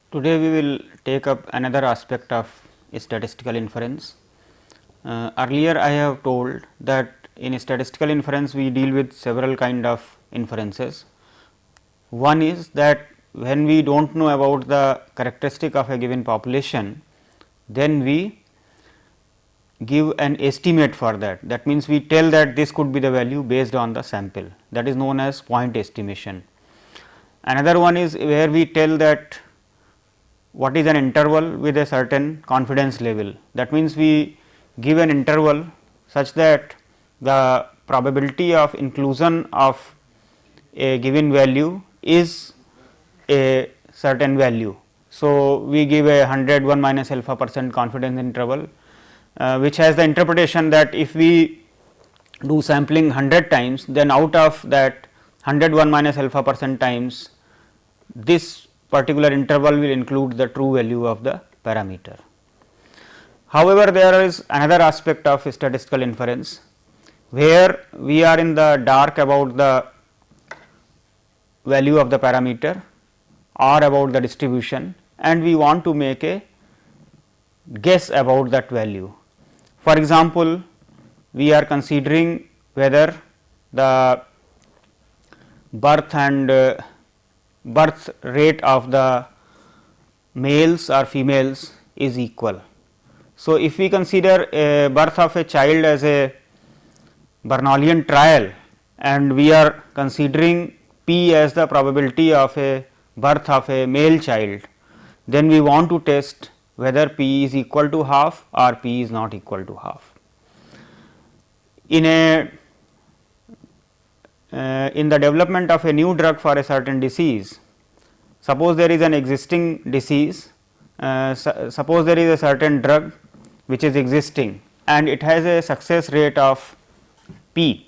Today we will take up another aspect of statistical inference. Earlier I have told that in statistical inference we deal with several kind of inferences. One is that when we do not know about the characteristic of a given population, then we give an estimate for that. That means, we tell that this could be the value based on the sample, that is known as point estimation. Another one is where we tell that what is an interval with a certain confidence level. That means, we give an interval such that the probability of inclusion of a given value is a certain value. So, we give a 101 minus alpha percent confidence interval, which has the interpretation that if we do sampling 100 times, then out of that 101 minus alpha percent times, this particular interval will include the true value of the parameter. However, there is another aspect of statistical inference, where we are in the dark about the value of the parameter or about the distribution, and we want to make a guess about that value. For example, we are considering whether the birth and birth rate of the males or females is equal. So, if we consider a birth of a child as a Bernalian trial and we are considering p as the probability of a birth of a male child, then we want to test whether p is equal to half or p is not equal to half. In the development of a new drug for a certain disease, suppose there is an existing disease, suppose there is a certain drug which is existing and it has a success rate of p,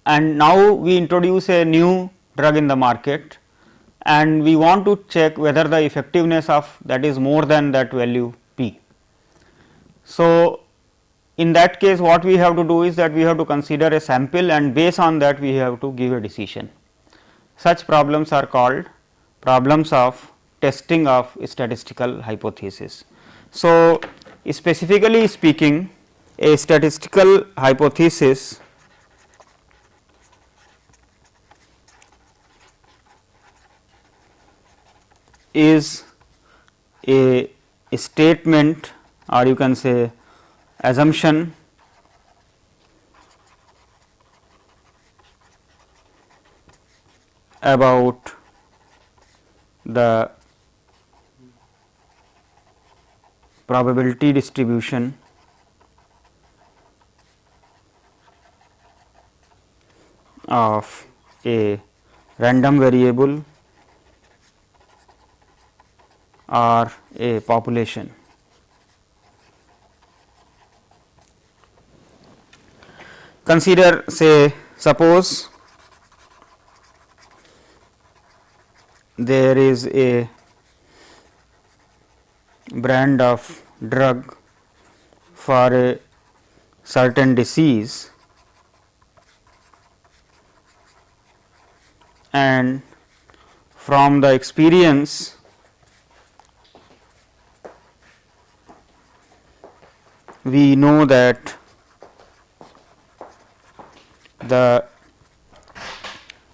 and now we introduce a new drug in the market and we want to check whether the effectiveness of that is more than that value p. So, in that case what we have to do is that we have to consider a sample and based on that we have to give a decision. Such problems are called problems of testing of statistical hypothesis. So, specifically speaking, a statistical hypothesis is a statement, or you can say assumption about the probability distribution of a random variable or a population. Consider, say, suppose there is a brand of drug for a certain disease and from the experience we know that the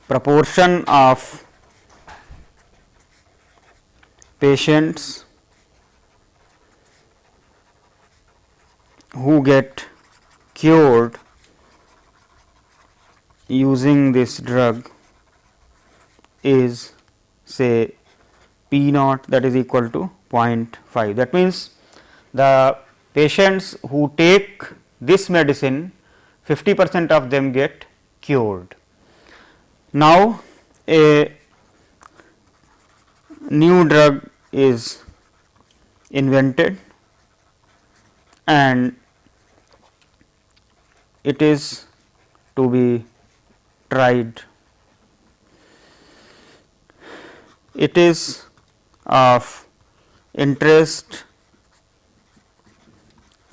proportion of patients who get cured using this drug is, say, p naught, that is equal to 0.5. That means, the patients who take this medicine, 50% of them get cured. Now, a new drug is invented and it is to be tried. It is of interest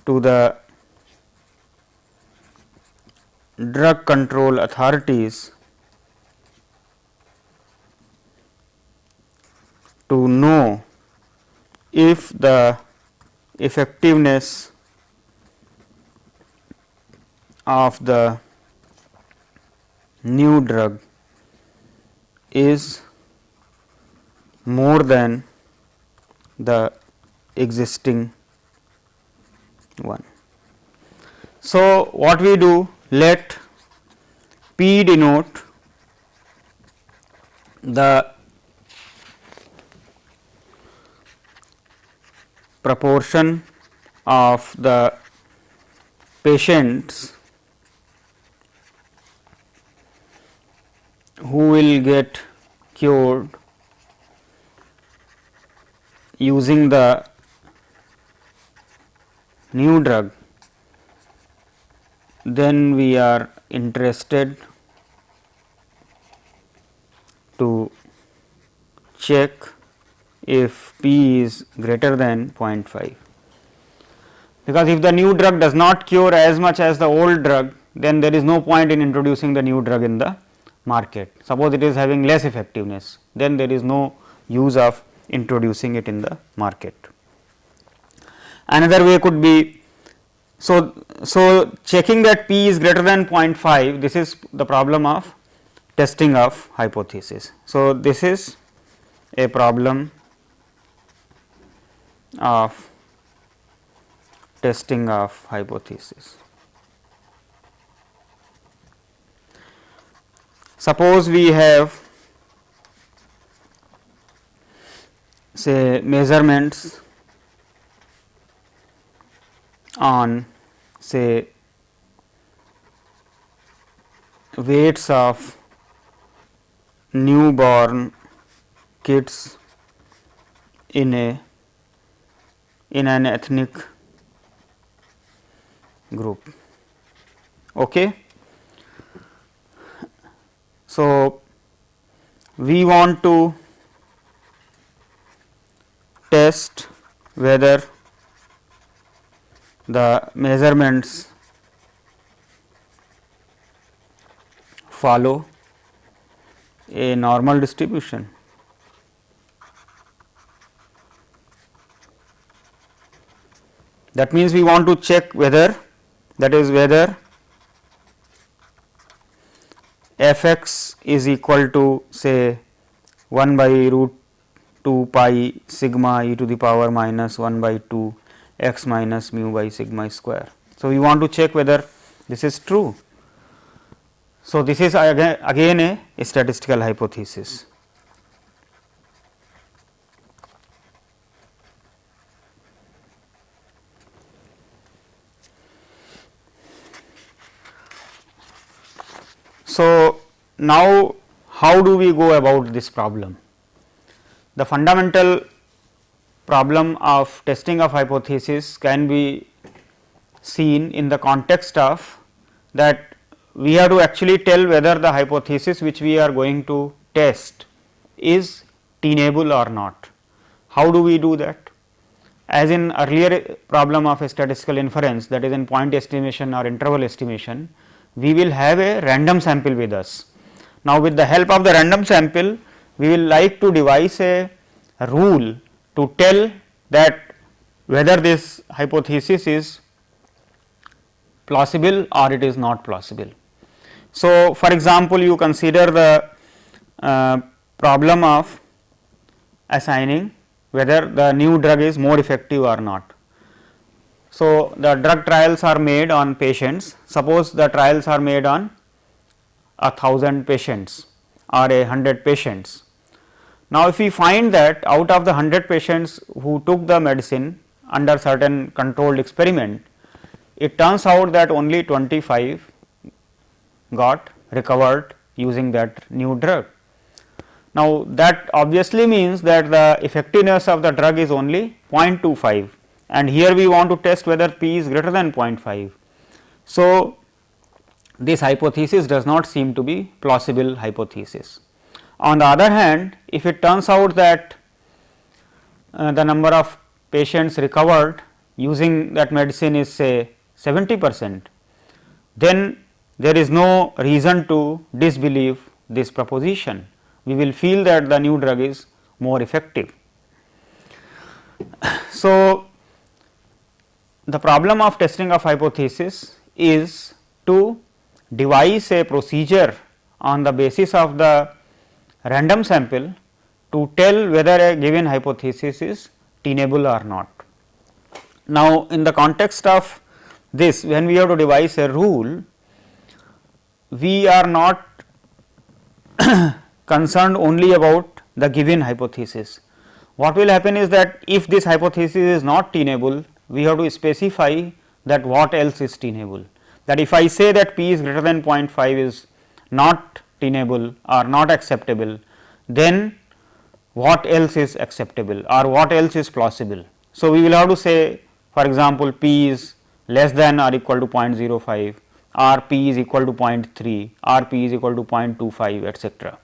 to the drug control authorities to know if the effectiveness of the new drug is more than the existing one. So, what we do, let P denote the proportion of the patients who will get cured using the new drug, then we are interested to check if P is greater than 0.5, because if the new drug does not cure as much as the old drug, then there is no point in introducing the new drug in the market. Suppose it is having less effectiveness, then there is no use of introducing it in the market. Another way could be, so checking that P is greater than 0.5, this is the problem of testing of hypothesis. So, this is a problem of testing of hypothesis. Suppose we have say measurements on say weights of newborn kids in an ethnic group. Okay. So, we want to test whether the measurements follow a normal distribution. That means, we want to check whether, that is whether f x is equal to say 1 by root 2 pi sigma e to the power minus 1 by 2 x minus mu by sigma square. So, we want to check whether this is true. So, this is again a statistical hypothesis. So, now how do we go about this problem? The fundamental problem of testing of hypothesis can be seen in the context of that we have to actually tell whether the hypothesis which we are going to test is tenable or not. How do we do that? As in earlier problem of a statistical inference, that is in point estimation or interval estimation, we will have a random sample with us. Now, with the help of the random sample, we will like to devise a rule to tell that whether this hypothesis is plausible or it is not plausible. So, for example, you consider the problem of assigning whether the new drug is more effective or not. So, the drug trials are made on patients. Suppose the trials are made on 1000 patients or 100 patients. Now, if we find that out of the 100 patients who took the medicine under certain controlled experiment, it turns out that only 25 got recovered using that new drug. Now, that obviously means that the effectiveness of the drug is only 0.25, and here we want to test whether P is greater than 0.5. So, this hypothesis does not seem to be plausible hypothesis. On the other hand, if it turns out that the number of patients recovered using that medicine is say 70%, then there is no reason to disbelieve this proposition. We will feel that the new drug is more effective. So, the problem of testing of hypothesis is to devise a procedure on the basis of the random sample to tell whether a given hypothesis is tenable or not. Now, in the context of this, when we have to devise a rule, we are not concerned only about the given hypothesis. What will happen is that if this hypothesis is not tenable, we have to specify that what else is tenable. That if I say that p is greater than 0.5 is not tenable or not acceptable, then what else is acceptable or what else is plausible. So, we will have to say, for example, p is less than or equal to 0.05 or p is equal to 0.3 or p is equal to 0.25, etc.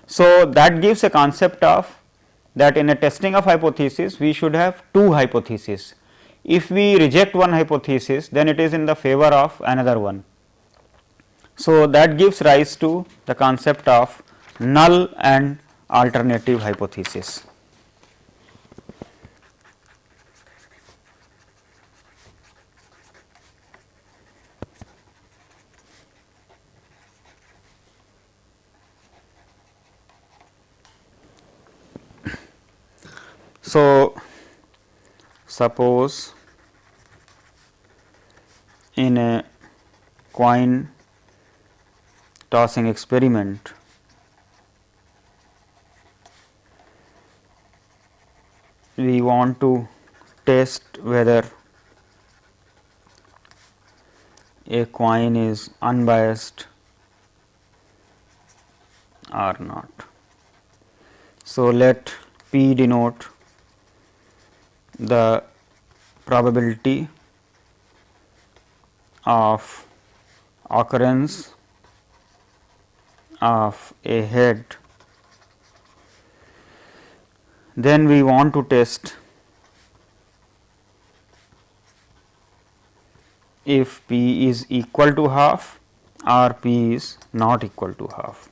So, that gives a concept of that in a testing of hypothesis we should have two hypotheses. If we reject one hypothesis, then it is in the favor of another one. So, that gives rise to the concept of null and alternative hypothesis. So, suppose in a coin tossing experiment, we want to test whether a coin is unbiased or not. So, let P denote the probability of occurrence of a head. Then we want to test if p is equal to half or p is not equal to half.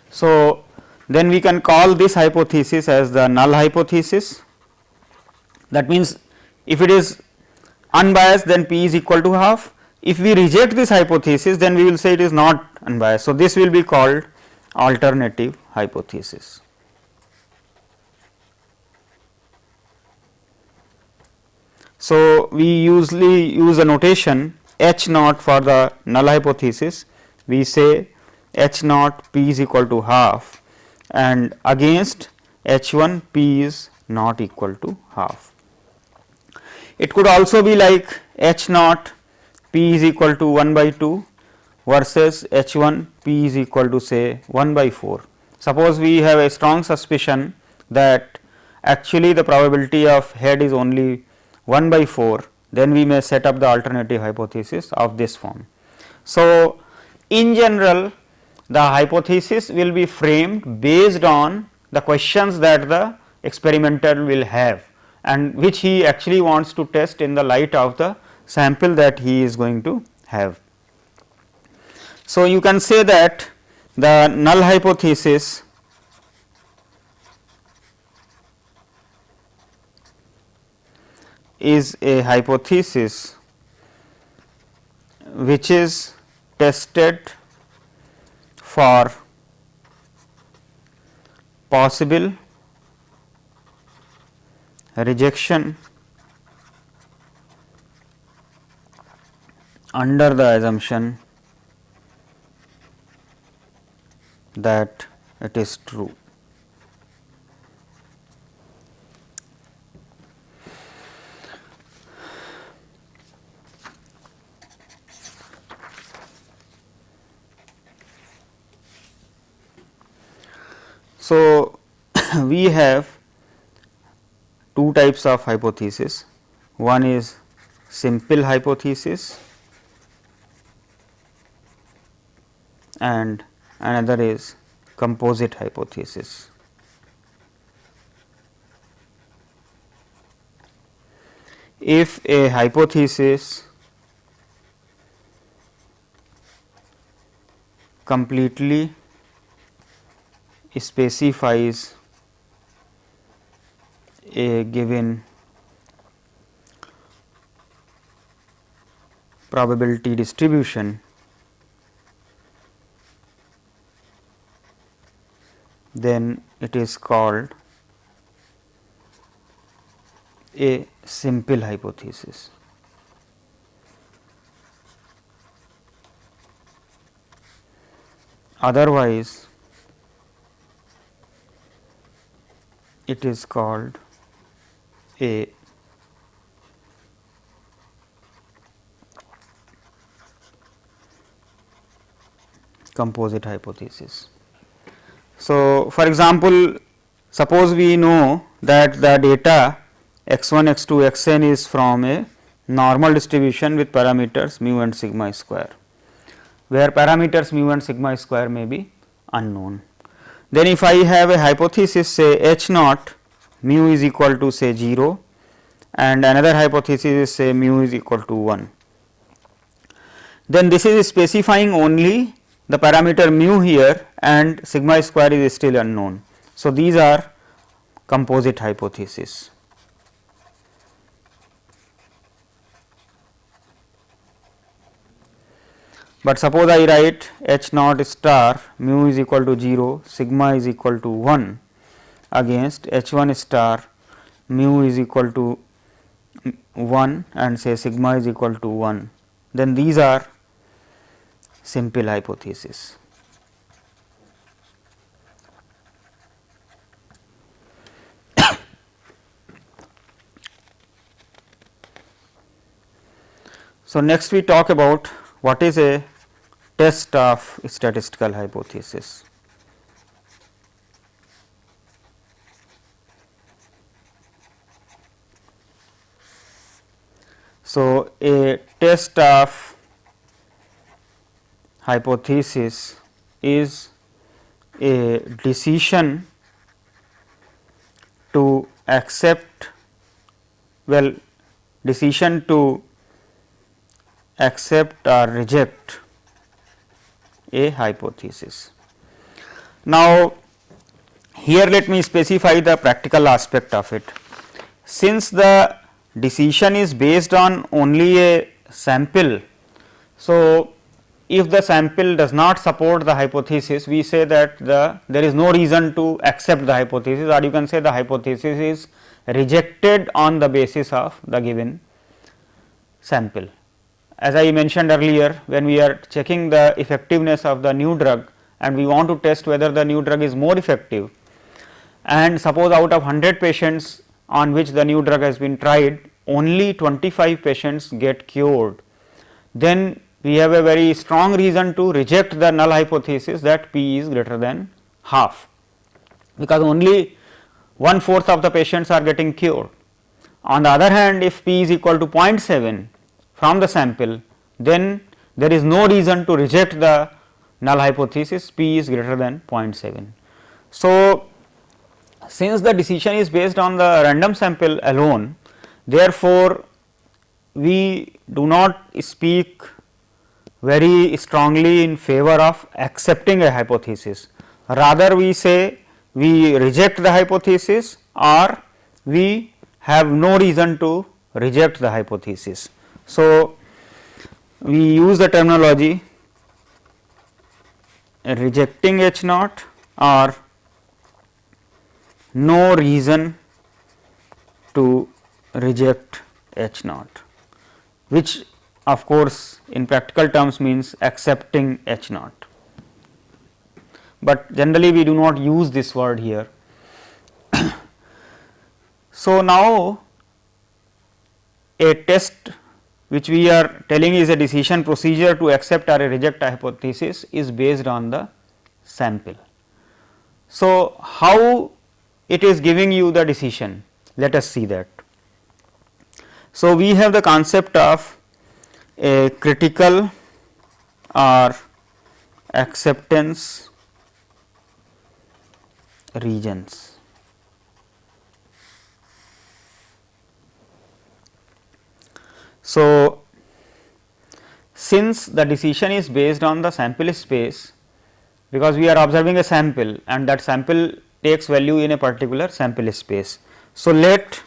So, then we can call this hypothesis as the null hypothesis. That means, if it is unbiased, then p is equal to half. If we reject this hypothesis, then we will say it is not unbiased. So, this will be called alternative hypothesis. So, we usually use a notation H naught for the null hypothesis. We say H naught p is equal to half, and against H1 p is not equal to half. It could also be like H naught p is equal to 1 by 2 versus H1 p is equal to say 1 by 4. Suppose we have a strong suspicion that actually the probability of head is only 1 by 4, then we may set up the alternative hypothesis of this form. So, in general, the hypothesis will be framed based on the questions that the experimenter will have and which he actually wants to test in the light of the sample that he is going to have. So, you can say that the null hypothesis is a hypothesis which is tested for possible rejection under the assumption that it is true. So, we have two types of hypothesis. One is simple hypothesis and another is composite hypothesis. If a hypothesis completely specifies a given probability distribution, then it is called a simple hypothesis. Otherwise, it is called a composite hypothesis. So, for example, suppose we know that the data x 1, x 2, x n is from a normal distribution with parameters mu and sigma square, where parameters mu and sigma square may be unknown. Then if I have a hypothesis, say h naught mu is equal to say 0 and another hypothesis is say mu is equal to 1, then this is specifying only the parameter mu here and sigma square is still unknown. So, these are composite hypothesis. But suppose I write h naught star mu is equal to 0, sigma is equal to 1 against h 1 star mu is equal to 1 and say sigma is equal to 1, then these are simple hypothesis. So, next we talk about what is a test of statistical hypothesis. So, a test of hypothesis is a decision to accept, decision to accept or reject a hypothesis. Now, here let me specify the practical aspect of it. Since the decision is based on only a sample, so if the sample does not support the hypothesis, we say that there is no reason to accept the hypothesis, or you can say the hypothesis is rejected on the basis of the given sample. As I mentioned earlier, when we are checking the effectiveness of the new drug and we want to test whether the new drug is more effective, and suppose out of 100 patients on which the new drug has been tried, only 25 patients get cured, then we have a very strong reason to reject the null hypothesis that p is greater than half, because only 1/4 of the patients are getting cured. On the other hand, if p is equal to 0.7 from the sample, then there is no reason to reject the null hypothesis, p is greater than 0.7. So, since the decision is based on the random sample alone, therefore, we do not speak very strongly in favor of accepting a hypothesis, rather we say we reject the hypothesis or we have no reason to reject the hypothesis. So, we use the terminology rejecting H naught or no reason to reject H naught, which of course, in practical terms means accepting H naught, but generally we do not use this word here. So, now a test which we are telling is a decision procedure to accept or reject a hypothesis is based on the sample. So, how it is giving you the decision? Let us see that. So, we have the concept of a critical or acceptance regions. So, since the decision is based on the sample space, because we are observing a sample and that sample takes value in a particular sample space. So, let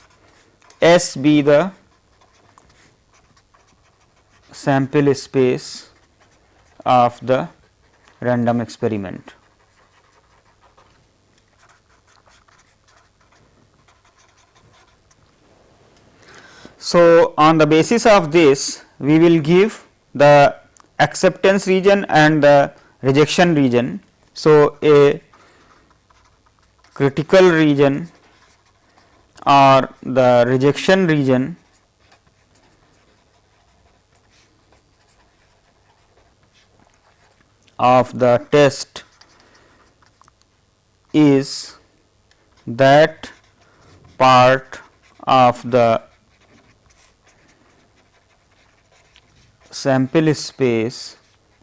S be the sample space of the random experiment. So, on the basis of this, we will give the acceptance region and the rejection region. So, a critical region or the rejection region of the test is that part of the sample space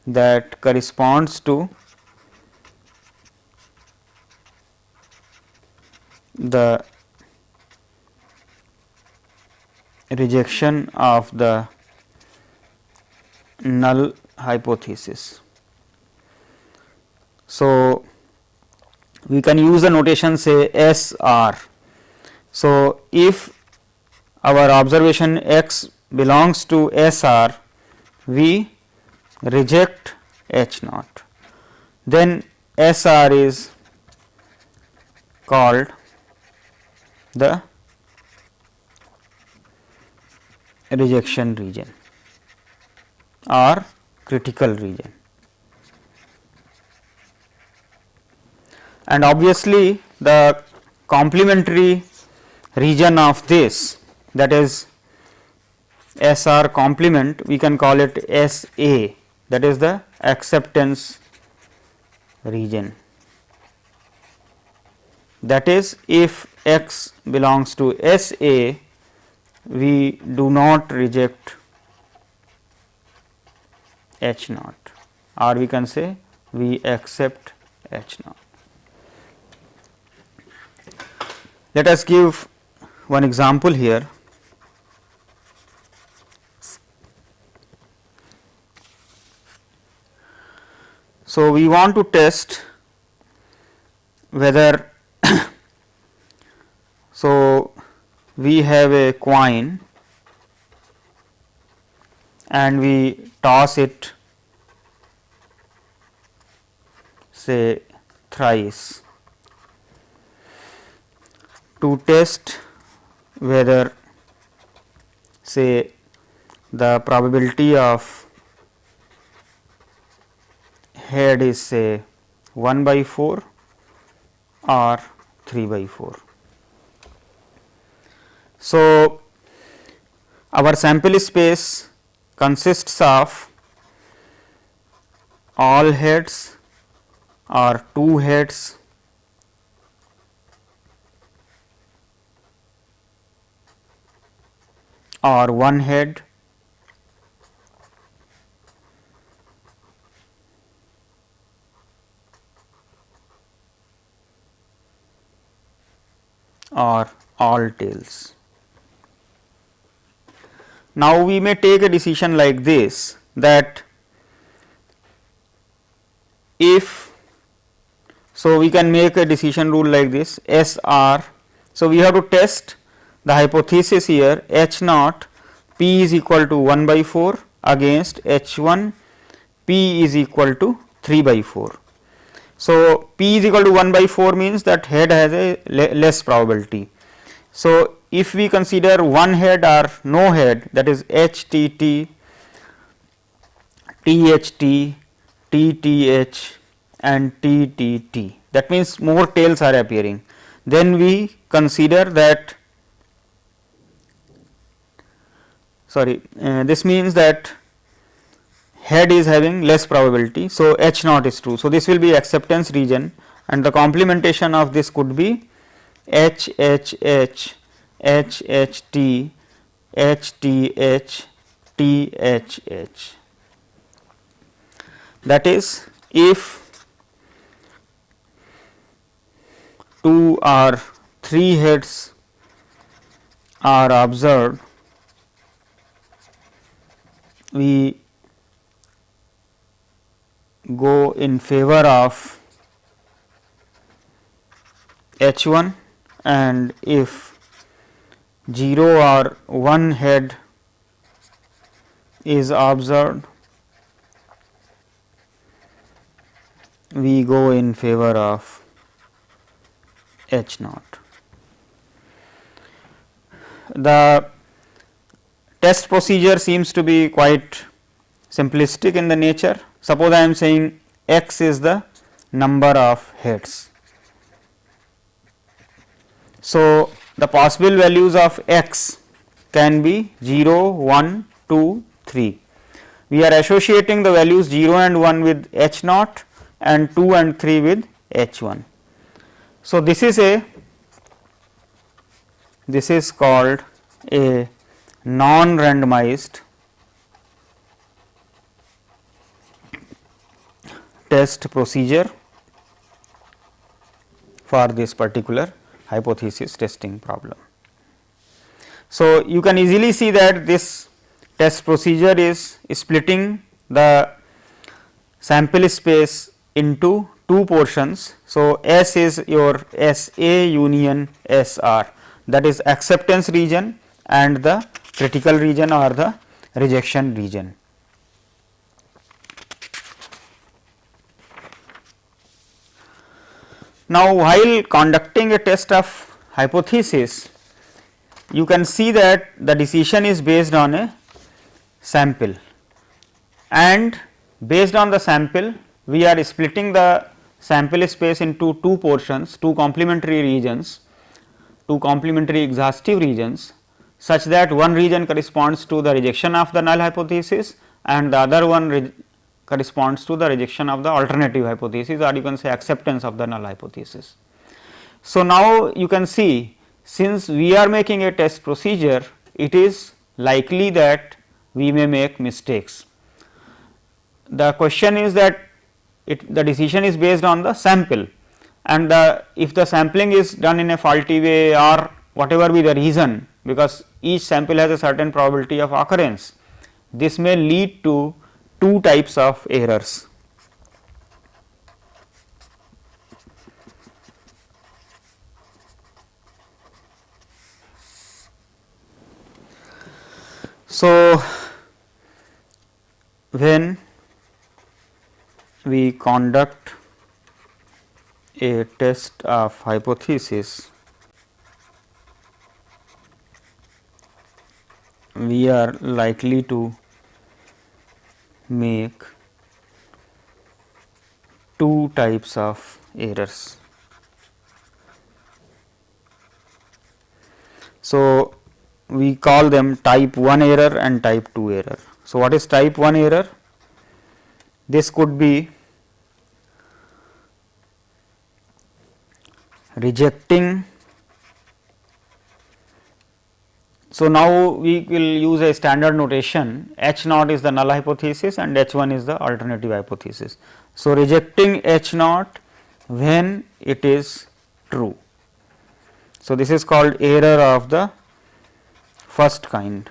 that corresponds to the rejection of the null hypothesis. So, we can use the notation say SR. So, if our observation X belongs to SR, we reject H naught, then SR is called the rejection region or critical region. And obviously, the complementary region of this, that is SR complement, we can call it SA, that is the acceptance region. That is, if X belongs to SA, we do not reject H naught, or we can say we accept H naught. Let us give one example here. So, we want to test whether so we have a coin and we toss it say thrice to test whether say the probability of head is say 1/4 or 3/4. So, our sample space consists of all heads or 2 heads or 1 head or all tails. Now, we may take a decision like this, that if, so we can make a decision rule like this SR. So, we have to test the hypothesis here H naught P is equal to 1/4 against H 1 P is equal to 3/4. So, P is equal to 1/4 means that head has a less probability. So, if we consider one head or no head, that is HTT, THT, TTH and TTT, that means more tails are appearing, then we consider that this means that head is having less probability. So, H naught is true. So, this will be acceptance region and the complementation of this could be HHH, HHT, HTH, THH. That is, if 2 or 3 heads are observed, we go in favor of H 1, and if 0 or 1 head is observed, we go in favor of H naught. The test procedure seems to be quite simplistic in the nature. Suppose I am saying x is the number of heads. So, the possible values of x can be 0, 1, 2, 3. We are associating the values 0 and 1 with H naught and 2 and 3 with H 1. So, this is called a non-randomized test procedure for this particular hypothesis testing problem. So, you can easily see that this test procedure is splitting the sample space into two portions. So, S is your S A union S R, that is acceptance region and the critical region or the rejection region. Now, while conducting a test of hypothesis, you can see that the decision is based on a sample, and based on the sample we are splitting the sample space into two portions, two complementary regions, two complementary exhaustive regions, such that one region corresponds to the rejection of the null hypothesis and the other one corresponds to the rejection of the alternative hypothesis, or you can say acceptance of the null hypothesis. So, now you can see, since we are making a test procedure, it is likely that we may make mistakes. The question is that the decision is based on the sample, and if the sampling is done in a faulty way or whatever be the reason, because each sample has a certain probability of occurrence, this may lead to two types of errors. So, when we conduct a test of hypothesis, we are likely to make two types of errors. So, we call them type 1 error and type 2 error. So, what is type 1 error? This could be rejecting. So, now we will use a standard notation, H naught is the null hypothesis and H 1 is the alternative hypothesis. So, rejecting H naught when it is true. So, this is called error of the first kind,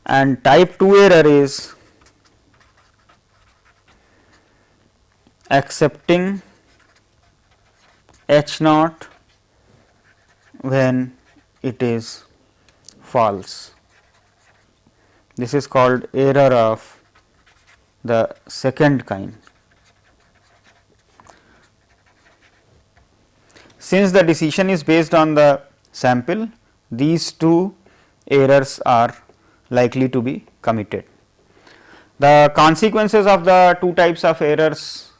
and type 2 error is accepting H naught when it is false. This is called error of the second kind. Since the decision is based on the sample, these two errors are likely to be committed. The consequences of the two types of errors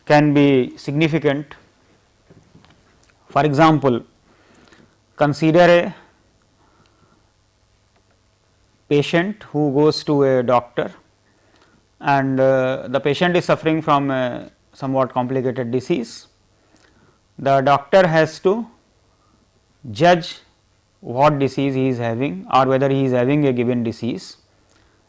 can be significant. For example, consider a patient who goes to a doctor, and the patient is suffering from a somewhat complicated disease. The doctor has to judge what disease he is having or whether he is having a given disease,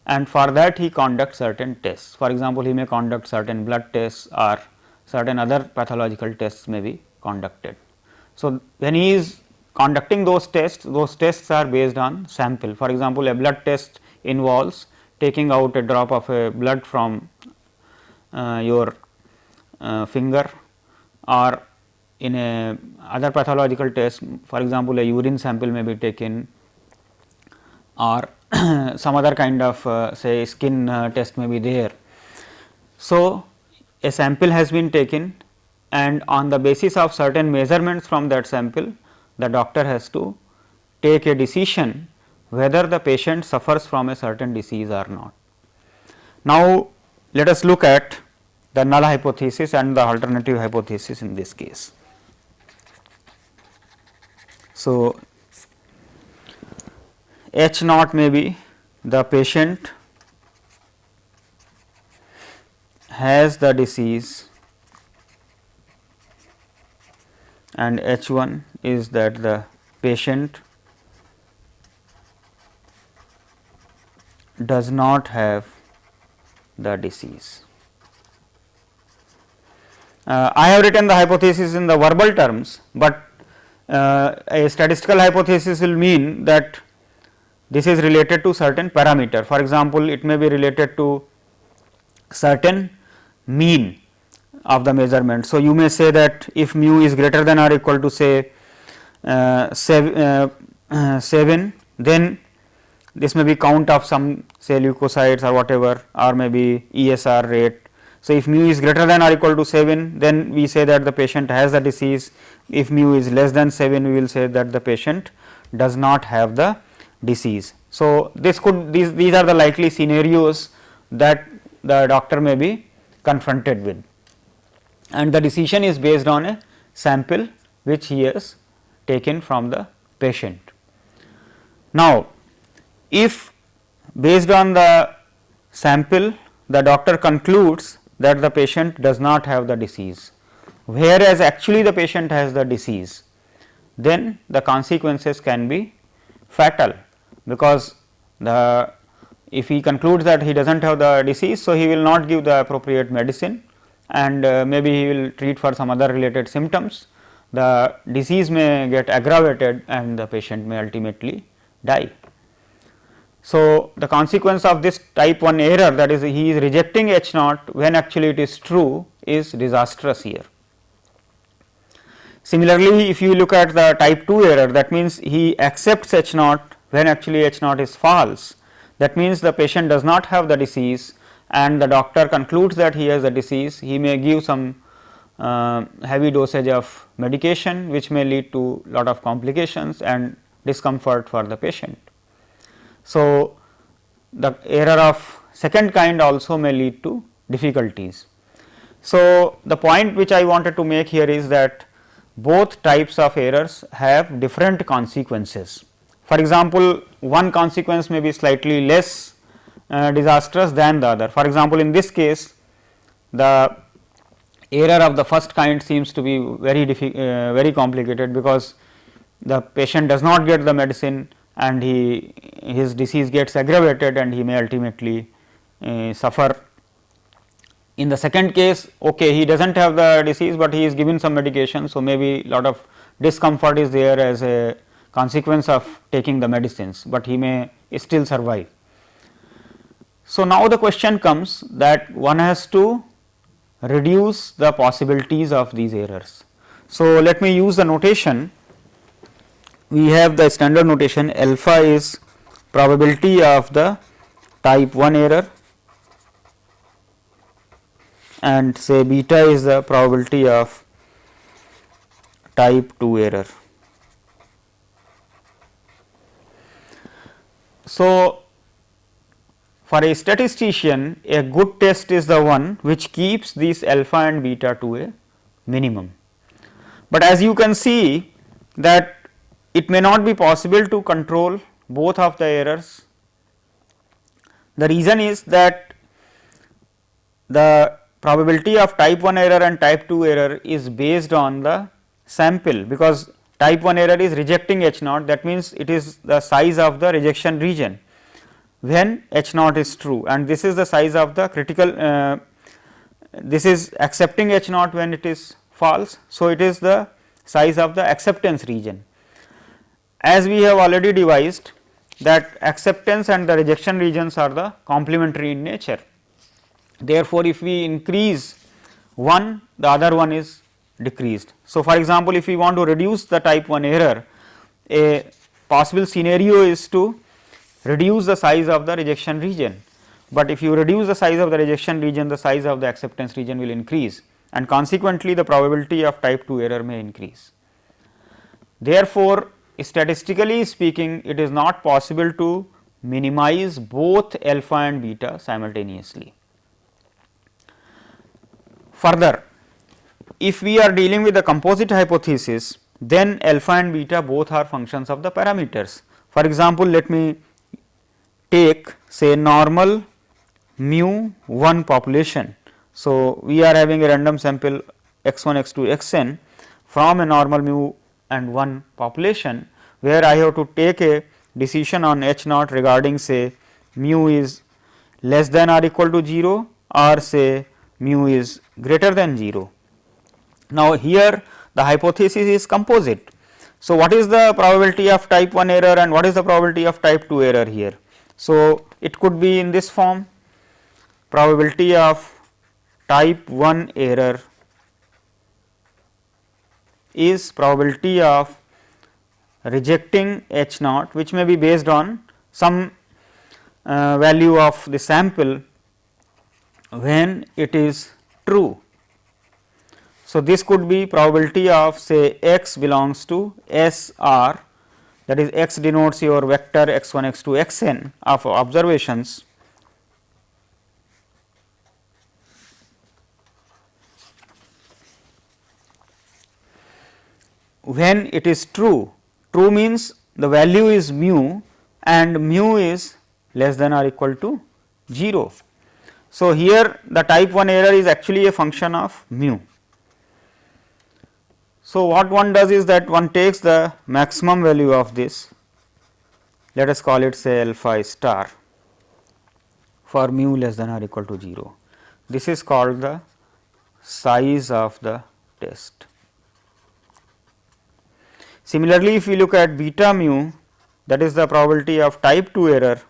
and for that he conducts certain tests. For example, he may conduct certain blood tests or certain other pathological tests may be conducted. So, when he is conducting those tests are based on sample. For example, a blood test involves taking out a drop of a blood from your finger, or in a other pathological test, for example, a urine sample may be taken, or some other kind of say skin test may be there. So, a sample has been taken, and on the basis of certain measurements from that sample, the doctor has to take a decision whether the patient suffers from a certain disease or not. Now, let us look at the null hypothesis and the alternative hypothesis in this case. So, H naught may be the patient has the disease, and H 1 is that the patient does not have the disease. I have written the hypothesis in the verbal terms, but a statistical hypothesis will mean that this is related to certain parameter. For example, it may be related to certain mean of the measurement. So, you may say that if mu is greater than or equal to say 7, then this may be count of some say leukocytes or whatever, or maybe ESR rate. So, if mu is greater than or equal to 7, then we say that the patient has the disease. If mu is less than 7, we will say that the patient does not have the disease. So, these are the likely scenarios that the doctor may be confronted with, and the decision is based on a sample which he has taken from the patient. Now, if based on the sample the doctor concludes that the patient does not have the disease, whereas actually the patient has the disease, then the consequences can be fatal, because if he concludes that he does not have the disease, so he will not give the appropriate medicine, and maybe he will treat for some other related symptoms. The disease may get aggravated and the patient may ultimately die. So, the consequence of this type 1 error, that is he is rejecting H naught when actually it is true, is disastrous here. Similarly, if you look at the type 2 error, that means he accepts H naught when actually H naught is false. That means the patient does not have the disease and the doctor concludes that he has a disease. He may give some heavy dosage of medication, which may lead to lot of complications and discomfort for the patient. So, the error of second kind also may lead to difficulties. So, the point which I wanted to make here is that both types of errors have different consequences. For example, one consequence may be slightly less disastrous than the other. For example, in this case the error of the first kind seems to be very complicated, because the patient does not get the medicine and his disease gets aggravated and he may ultimately suffer. In the second case, okay, he does not have the disease, but he is given some medication. So, maybe lot of discomfort is there as a consequence of taking the medicines, but he may still survive. So, now the question comes that one has to reduce the possibilities of these errors. So, let me use the notation. We have the standard notation, alpha is probability of the type 1 error and say beta is the probability of type 2 error. So, for a statistician, a good test is the one which keeps these alpha and beta to a minimum. But as you can see that it may not be possible to control both of the errors. The reason is that the probability of type 1 error and type 2 error is based on the sample, because type 1 error is rejecting H naught, that means it is the size of the rejection region when H naught is true, and this is the size of the critical, this is accepting H naught when it is false. So, it is the size of the acceptance region. As we have already devised that acceptance and the rejection regions are the complementary in nature. Therefore, if we increase one, the other one is decreased. So, for example, if we want to reduce the type 1 error, a possible scenario is to reduce the size of the rejection region, but if you reduce the size of the rejection region, the size of the acceptance region will increase, and consequently the probability of type 2 error may increase. Therefore, statistically speaking, it is not possible to minimize both alpha and beta simultaneously. Further, if we are dealing with the composite hypothesis, then alpha and beta both are functions of the parameters. For example, let me take say normal mu 1 population. So, we are having a random sample x 1, x 2, x n from a normal mu and 1 population, where I have to take a decision on h naught regarding say mu is less than or equal to 0 or say mu is greater than 0. Now, here the hypothesis is composite. So, what is the probability of type 1 error and what is the probability of type 2 error here? So, it could be in this form: probability of type 1 error is probability of rejecting h naught, which may be based on some value of the sample when it is true. So, this could be probability of say x belongs to S R, that is x denotes your vector x 1, x 2, x n of observations when it is true. True means the value is mu and mu is less than or equal to 0. So, here the type 1 error is actually a function of mu. So, what one does is that one takes the maximum value of this, let us call it say alpha star for mu less than or equal to 0. This is called the size of the test. Similarly, if we look at beta mu, that is the probability of type 2 error,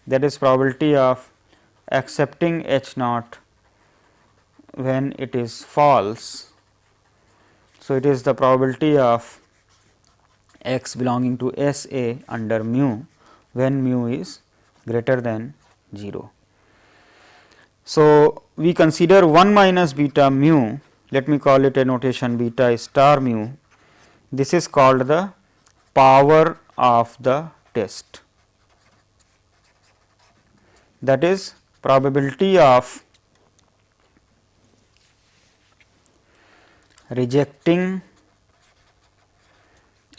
that is probability of accepting h naught when it is false. So, it is the probability of x belonging to S A under mu when mu is greater than 0. So, we consider 1 minus beta mu, let me call it a notation beta star mu. This is called the power of the test, that is probability of rejecting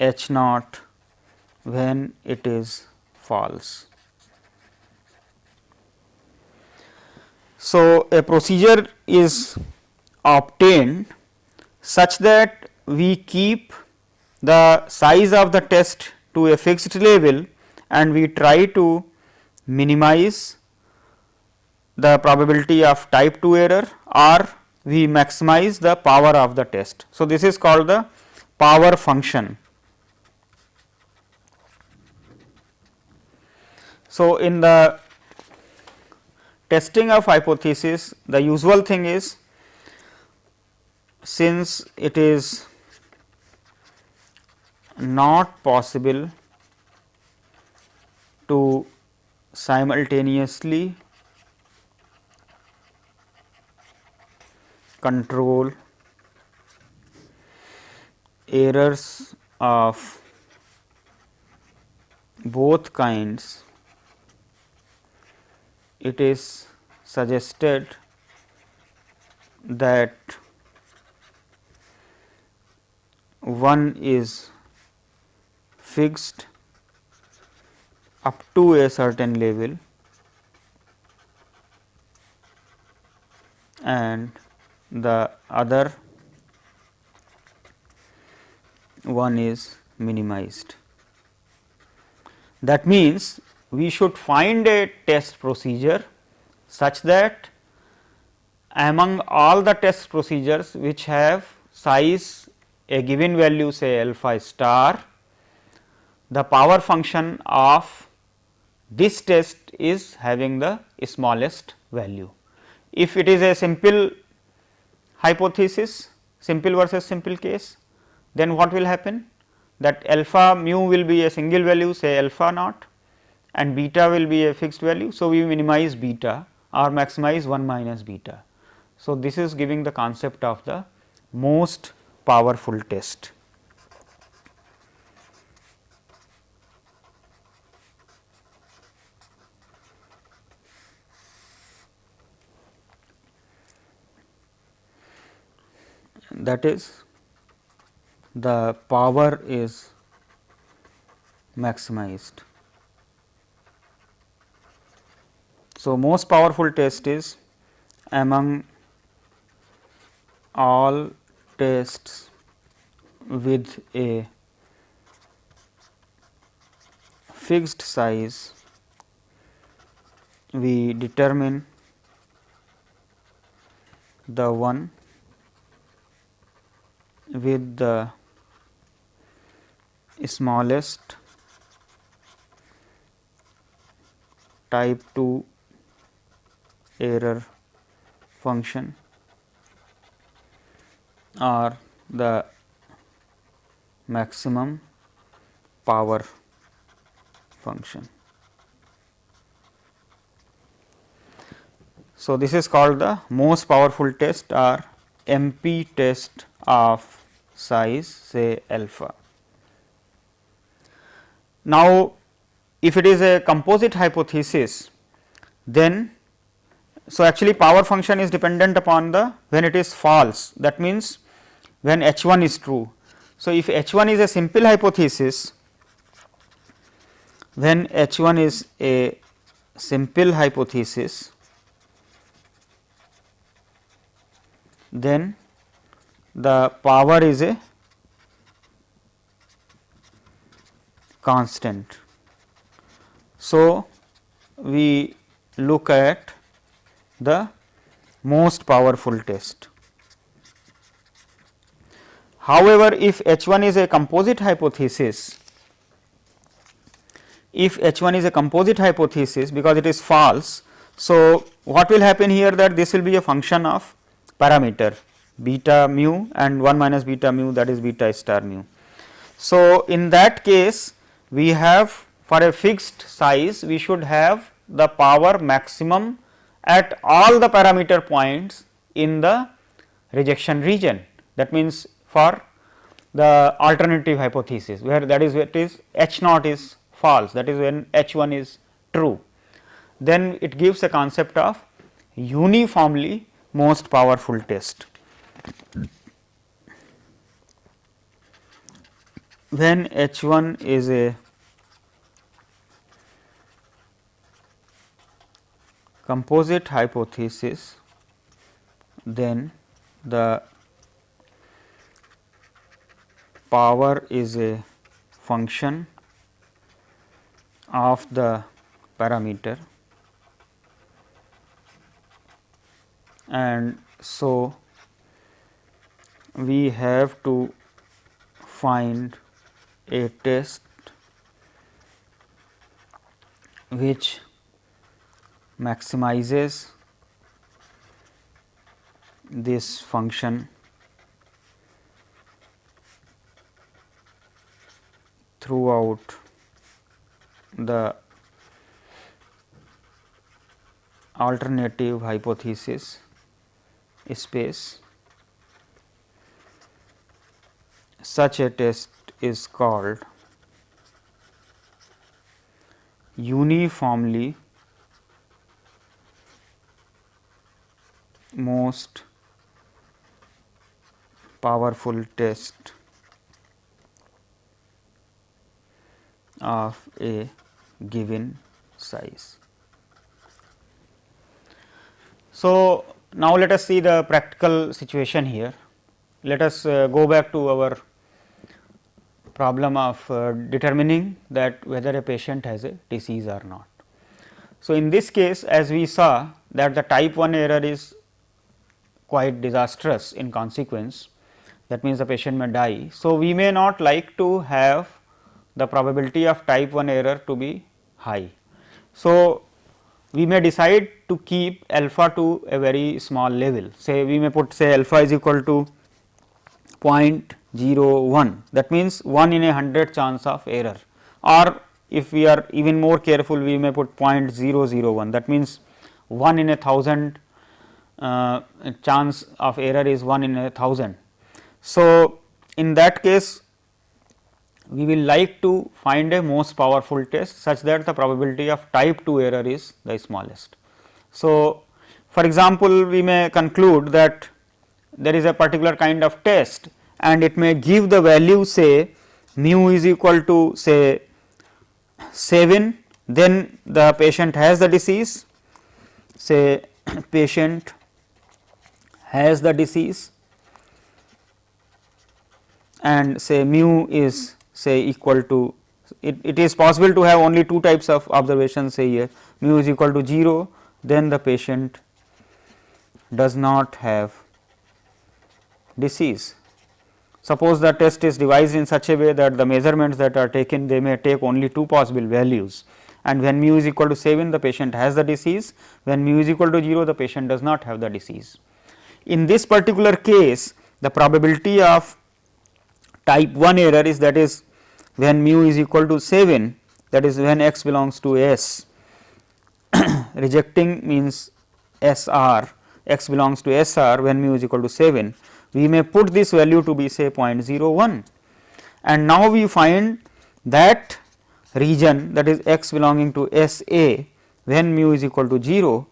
h naught when it is false. So, a procedure is obtained such that we keep the size of the test to a fixed level and we try to minimize the probability of type 2 error, or we maximize the power of the test. So, this is called the power function. So, in the testing of hypothesis, the usual thing is, since it is not possible to simultaneously control errors of both kinds, it is suggested that one is fixed up to a certain level and the other one is minimized. That means, we should find a test procedure such that among all the test procedures which have size a given value say alpha star, the power function of this test is having the smallest value. If it is a simple hypothesis, simple versus simple case, then what will happen? That alpha mu will be a single value, say alpha naught, and beta will be a fixed value. So, we minimize beta or maximize 1 minus beta. So, this is giving the concept of the most powerful test. That is, the power is maximized. So, most powerful test is among all tests with a fixed size, we determine the one with the smallest type 2 error function or the maximum power function. So, this is called the most powerful test or MP test of size, say alpha. Now, if it is a composite hypothesis, then so actually power function is dependent upon the when it is false, that means when H 1 is true. So, if H 1 is a simple hypothesis, when H 1 is a simple hypothesis, then the power is a constant. So, we look at the most powerful test. However, if H 1 is a composite hypothesis, if H 1 is a composite hypothesis because it is false, so what will happen here, that this will be a function of parameter beta mu and 1 minus beta mu, that is beta star mu. So, in that case we have for a fixed size we should have the power maximum at all the parameter points in the rejection region. That means, for the alternative hypothesis where that is it is H naught is false, that is when H 1 is true, then it gives a concept of uniformly most powerful test. When H 1 is a composite hypothesis, then the power is a function of the parameter, and so we have to find a test which maximizes this function throughout the alternative hypothesis space. Such a test is called uniformly most powerful test of a given size. So, now let us see the practical situation here. Let us go back to our problem of determining that whether a patient has a disease or not. So, in this case, as we saw that the type 1 error is quite disastrous in consequence, that means the patient may die. So, we may not like to have the probability of type 1 error to be high. So, we may decide to keep alpha to a very small level. Say we may put say alpha is equal to 0.01, that means 1 in a 100 chance of error, or if we are even more careful we may put 0.001, that means 1 in a 1000 chance of error is 1 in a 1000. So, in that case we will like to find a most powerful test such that the probability of type 2 error is the smallest. So, for example, we may conclude that there is a particular kind of test and it may give the value say mu is equal to say 7, then the patient has the disease, say patient has the disease and say mu is say equal to, it is possible to have only two types of observations say here, mu is equal to 0, then the patient does not have disease. Suppose the test is devised in such a way that the measurements that are taken, they may take only two possible values, and when mu is equal to 7 the patient has the disease, when mu is equal to 0 the patient does not have the disease. In this particular case the probability of type 1 error is, that is when mu is equal to 7, that is when x belongs to S, rejecting means SR, x belongs to SR when mu is equal to 7, we may put this value to be say 0.01, and now we find that region, that is x belonging to SA when mu is equal to 0.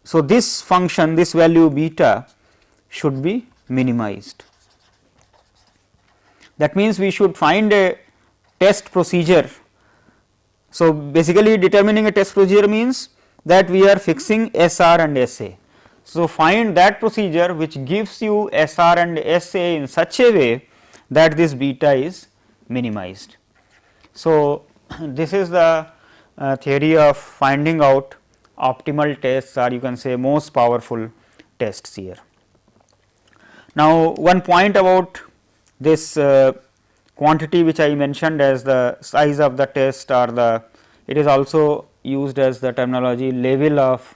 So, this function, this value beta should be minimized. That means, we should find a test procedure. So, basically determining a test procedure means that we are fixing SR and SA. So, find that procedure which gives you SR and SA in such a way that this beta is minimized. So, this is the theory of finding out optimal tests, or you can say most powerful tests here. Now, one point about this quantity which I mentioned as the size of the test, or the, it is also used as the terminology level of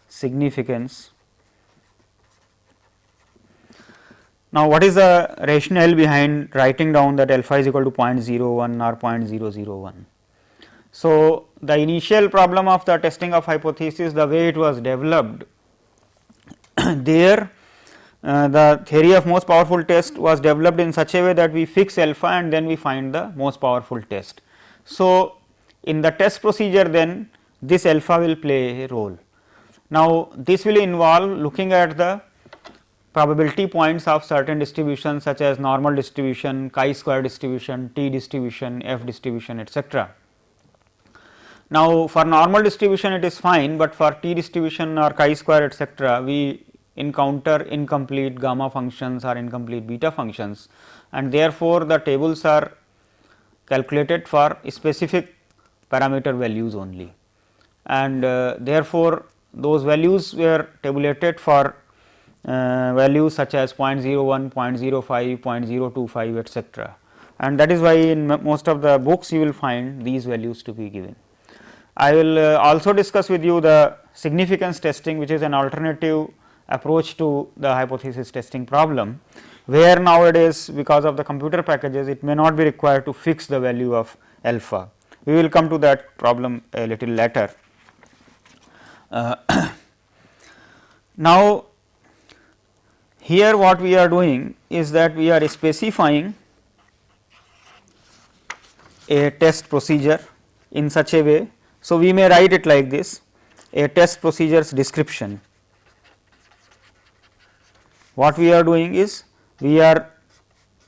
significance. Now, what is the rationale behind writing down that alpha is equal to 0.01 or 0.001? So, the initial problem of the testing of hypothesis, the way it was developed, there the theory of most powerful test was developed in such a way that we fix alpha and then we find the most powerful test. So, in the test procedure then this alpha will play a role. Now, this will involve looking at the probability points of certain distributions such as normal distribution, chi-square distribution, t distribution, f distribution, etc. Now, for normal distribution it is fine, but for t distribution or chi-square etc., we encounter incomplete gamma functions or incomplete beta functions, and therefore, the tables are calculated for specific parameter values only, and therefore, those values were tabulated for values such as 0.01, 0.05, 0.025 etc., and that is why in most of the books you will find these values to be given. I will also discuss with you the significance testing, which is an alternative approach to the hypothesis testing problem, where nowadays because of the computer packages it may not be required to fix the value of alpha. We will come to that problem a little later. Now, here what we are doing is that we are specifying a test procedure in such a way. So, we may write it like this: a test procedure's description. What we are doing is we are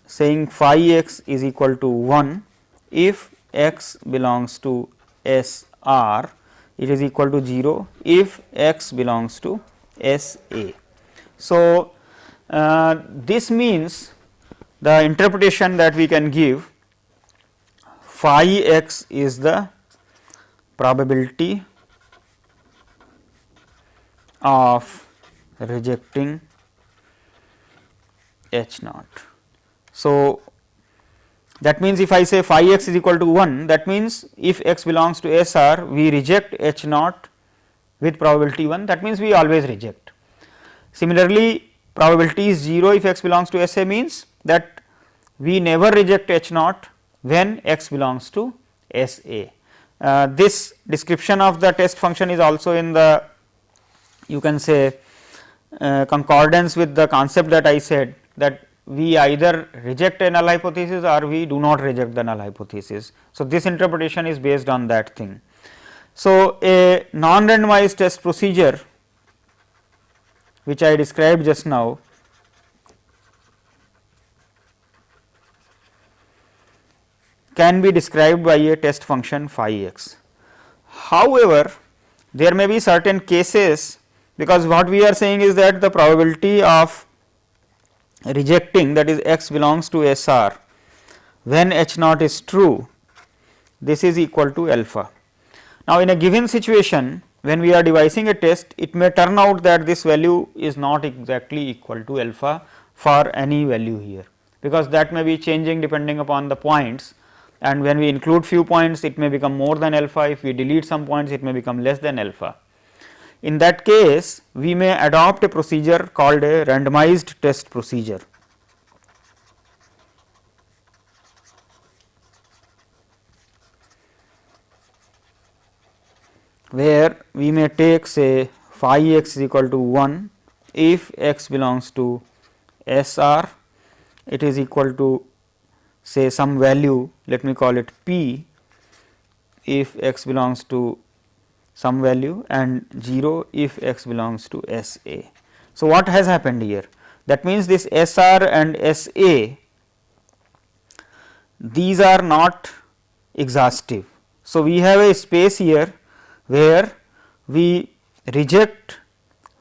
saying phi x is equal to 1 if x belongs to S R, it is equal to 0 if x belongs to S A. So, this means the interpretation that we can give, phi x is the probability of rejecting H naught. So, that means if I say phi x is equal to 1, that means if x belongs to S R, we reject H naught with probability 1, that means we always reject. Similarly, probability is 0 if x belongs to S A means that we never reject H naught when x belongs to S A. This description of the test function is also in the, you can say, concordance with the concept that I said, that we either reject a null hypothesis or we do not reject the null hypothesis. So, this interpretation is based on that thing. So, a non-randomized test procedure which I described just now can be described by a test function phi x. However, there may be certain cases, because what we are saying is that the probability of rejecting, that is x belongs to S R when H naught is true, this is equal to alpha. Now, in a given situation when we are devising a test, it may turn out that this value is not exactly equal to alpha for any value here, because that may be changing depending upon the points, and when we include few points it may become more than alpha, if we delete some points it may become less than alpha. In that case, we may adopt a procedure called a randomized test procedure, where we may take say phi x is equal to 1 if x belongs to S R, it is equal to say some value, let me call it p, if x belongs to some value, and 0 if x belongs to S A. So, what has happened here? That means, this S R and S A, these are not exhaustive. So, we have a space here where we reject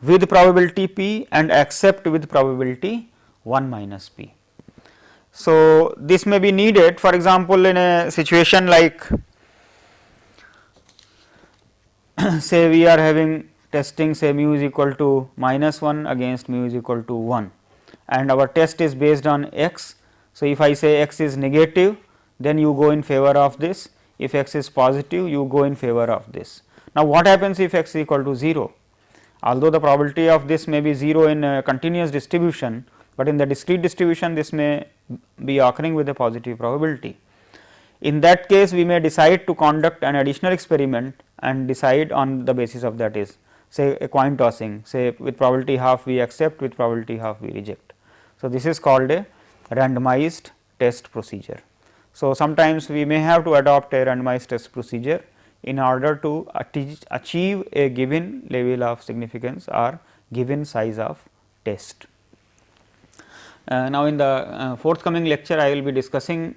with probability p and accept with probability 1 minus p. So, this may be needed, for example, in a situation like say we are having testing say mu is equal to minus 1 against mu is equal to 1, and our test is based on x. So, if I say x is negative, then you go in favor of this, if x is positive you go in favor of this. Now, what happens if x is equal to 0? Although the probability of this may be 0 in a continuous distribution, but in the discrete distribution this may be occurring with a positive probability. In that case, we may decide to conduct an additional experiment and decide on the basis of that, is say a coin tossing, say with probability half we accept, with probability half we reject. So, this is called a randomized test procedure. So, sometimes we may have to adopt a randomized test procedure in order to achieve a given level of significance or given size of test. Now, in the forthcoming lecture, I will be discussing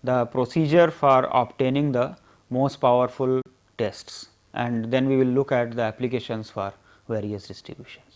the procedure for obtaining the most powerful tests, and then we will look at the applications for various distributions.